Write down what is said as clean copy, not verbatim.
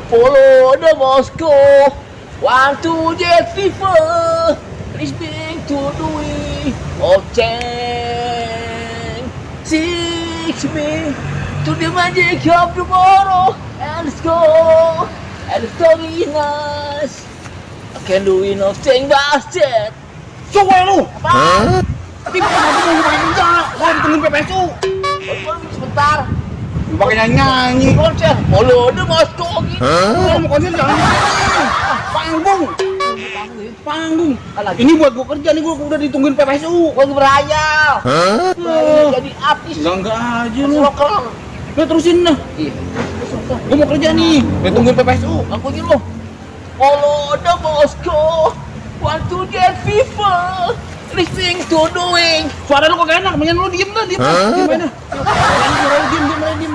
Follow the Moscow, want to jet fever, listening to the way of change. Seek me to the magic of tomorrow, and let's go, and the story is nice. I can do nothing but jet. Suwe lu. Apa? Tapi bukan aku mau pakai kerja. Gua ditungguin PPSU. Baru sebentar. Pakai nyanyi. Konser, follow the Moscow gitu. Kalau mau konser jangan nyanyi. Panggung. Panggung. Ini buat gua kerja nih, gua udah ditungguin PPSU. Gua berayal. Jadi artis Enggak aja lu. lokal. Udah terusin dah. Iya. Gua mau kerja nih. Udah tungguin PPSU. Aku ingin lo. Follow the Moscow, want to get fever, listening to doing. Suara lu kagak enak, mendingan lu diem dah, diem. Diem aja. Diem.